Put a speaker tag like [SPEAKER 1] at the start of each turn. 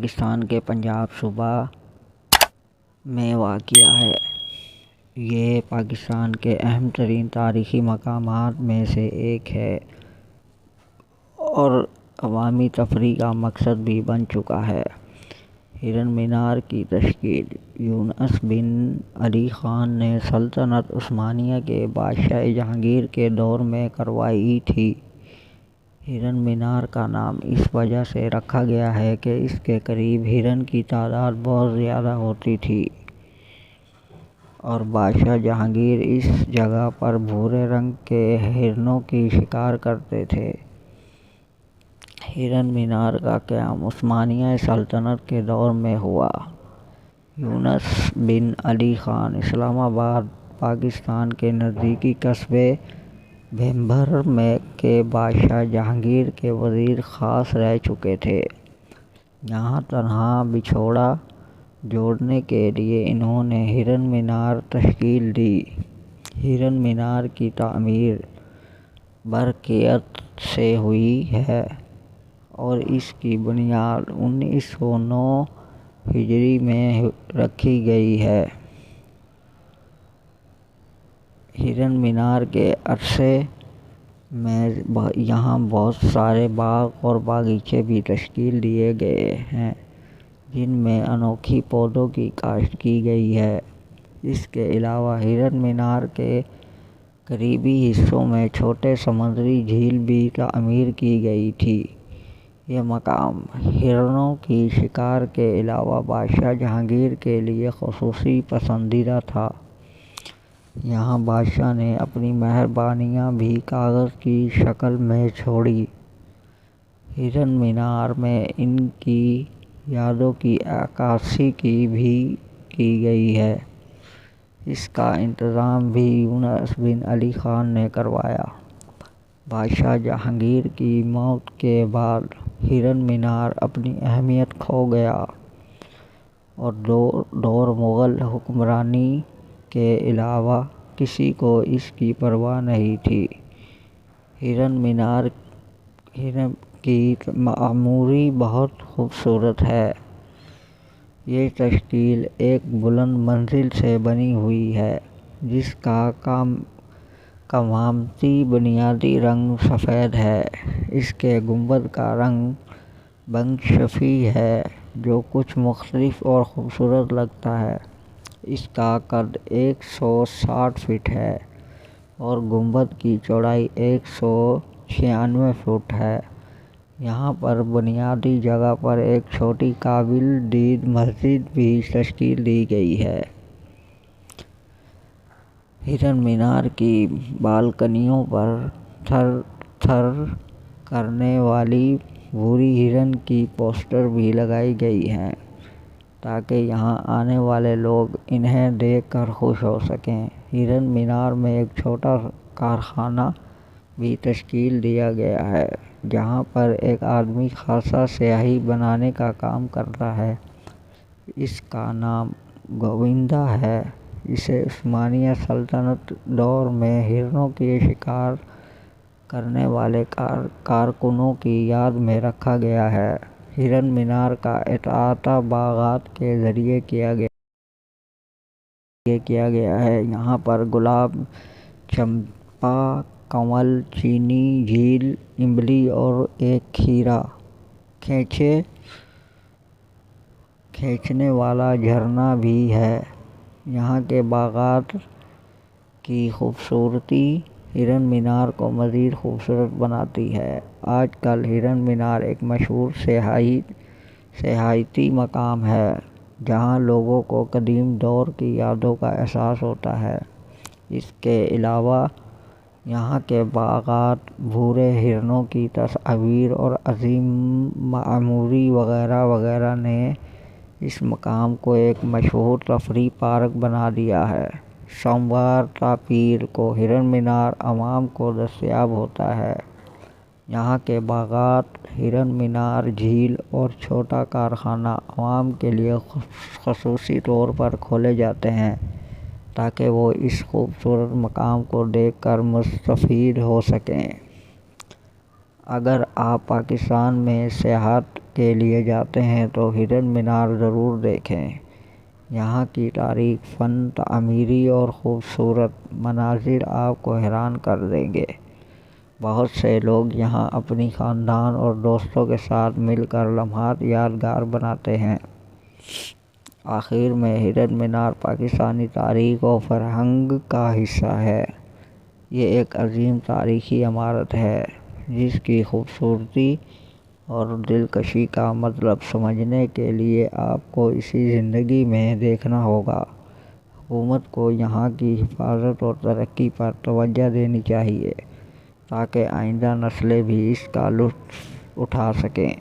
[SPEAKER 1] پاکستان کے پنجاب صوبہ میں واقع ہے۔ یہ پاکستان کے اہم ترین تاریخی مقامات میں سے ایک ہے اور عوامی تفریح کا مرکز بھی بن چکا ہے۔ ہرن مینار کی تشکیل یونس بن علی خان نے سلطنت عثمانیہ کے بادشاہ جہانگیر کے دور میں کروائی تھی۔ ہرن مینار کا نام اس وجہ سے رکھا گیا ہے کہ اس کے قریب ہرن کی تعداد بہت زیادہ ہوتی تھی اور بادشاہ جہانگیر اس جگہ پر بھورے رنگ کے ہرنوں کی شکار کرتے تھے۔ ہرن مینار کا قیام عثمانیہ سلطنت کے دور میں ہوا۔ یونس بن علی خان اسلام آباد پاکستان کے نزدیکی قصبے بھیمبر کے بادشاہ جہانگیر کے وزیر خاص رہ چکے تھے۔ یہاں تنہا بچھوڑا جوڑنے کے لیے انہوں نے ہرن مینار تشکیل دی۔ ہرن مینار کی تعمیر برکیت سے ہوئی ہے اور اس کی بنیاد 1909 ہجری میں رکھی گئی ہے۔ ہرن مینار کے عرصے میں یہاں بہت سارے باغ اور باغیچے بھی تشکیل دیے گئے ہیں جن میں انوکھی پودوں کی کاشت کی گئی ہے۔ اس کے علاوہ ہرن مینار کے قریبی حصوں میں چھوٹے سمندری جھیل بھی تعمیر کی گئی تھی۔ یہ مقام ہرنوں کی شکار کے علاوہ بادشاہ جہانگیر کے لیے خصوصی پسندیدہ تھا۔ یہاں بادشاہ نے اپنی مہربانیاں بھی کاغذ کی شکل میں چھوڑی۔ ہرن مینار میں ان کی یادوں کی عکاسی بھی کی گئی ہے۔ اس کا انتظام بھی یونس بن علی خان نے کروایا۔ بادشاہ جہانگیر کی موت کے بعد ہرن مینار اپنی اہمیت کھو گیا اور دور مغل حکمرانی کے علاوہ کسی کو اس کی پرواہ نہیں تھی۔ ہرن مینار کی معماری بہت خوبصورت ہے۔ یہ تشکیل ایک بلند منزل سے بنی ہوئی ہے جس کا کمامتی بنیادی رنگ سفید ہے۔ اس کے گنبد کا رنگ بنفشی ہے جو کچھ مختلف اور خوبصورت لگتا ہے۔ اس کا قد 160 فٹ ہے اور گنبد کی چوڑائی 196 فٹ ہے۔ یہاں پر بنیادی جگہ پر ایک چھوٹی قابل دید مسجد بھی تشکیل دی گئی ہے۔ ہرن مینار کی بالکنیوں پر تھر تھر کرنے والی بھوری ہرن کی پوسٹر بھی لگائی گئی ہیں تاکہ یہاں آنے والے لوگ انہیں دیکھ کر خوش ہو سکیں۔ ہرن مینار میں ایک چھوٹا کارخانہ بھی تشکیل دیا گیا ہے جہاں پر ایک آدمی خاصا سیاہی بنانے کا کام کرتا ہے۔ اس کا نام گووندا ہے۔ اسے عثمانیہ سلطنت دور میں ہرنوں کی شکار کرنے والے کارکنوں کی یاد میں رکھا گیا ہے۔ ہرن مینار کا احاطہ باغات کے ذریعے کیا گیا ہے۔ یہاں پر گلاب، چمپا، کنول، چینی، جھیل، املی اور ایک کھیرا کھینچنے والا جھرنا بھی ہے۔ یہاں کے باغات کی خوبصورتی ہرن مینار کو مزید خوبصورت بناتی ہے۔ آج کل ہرن مینار ایک مشہور سیاحتی مقام ہے جہاں لوگوں کو قدیم دور کی یادوں کا احساس ہوتا ہے۔ اس کے علاوہ یہاں کے باغات، بھورے ہرنوں کی تصاویر اور عظیم معماری وغیرہ وغیرہ نے اس مقام کو ایک مشہور تفریحی پارک بنا دیا ہے۔ سوموار تا پیر کو ہرن مینار عوام کو دستیاب ہوتا ہے۔ یہاں کے باغات، ہرن مینار، جھیل اور چھوٹا کارخانہ عوام کے لیے خصوصی طور پر کھولے جاتے ہیں تاکہ وہ اس خوبصورت مقام کو دیکھ کر مستفید ہو سکیں۔ اگر آپ پاکستان میں سیاحت کے لیے جاتے ہیں تو ہرن مینار ضرور دیکھیں۔ یہاں کی تاریخ، فن تعمیری اور خوبصورت مناظر آپ کو حیران کر دیں گے۔ بہت سے لوگ یہاں اپنی خاندان اور دوستوں کے ساتھ مل کر لمحات یادگار بناتے ہیں۔ آخر میں ہرن مینار پاکستانی تاریخ و فرہنگ کا حصہ ہے۔ یہ ایک عظیم تاریخی عمارت ہے جس کی خوبصورتی اور دلکشی کا مطلب سمجھنے کے لیے آپ کو اسے زندگی میں دیکھنا ہوگا۔ حکومت کو یہاں کی حفاظت اور ترقی پر توجہ دینی چاہیے تاکہ آئندہ نسلیں بھی اس کا لطف اٹھا سکیں۔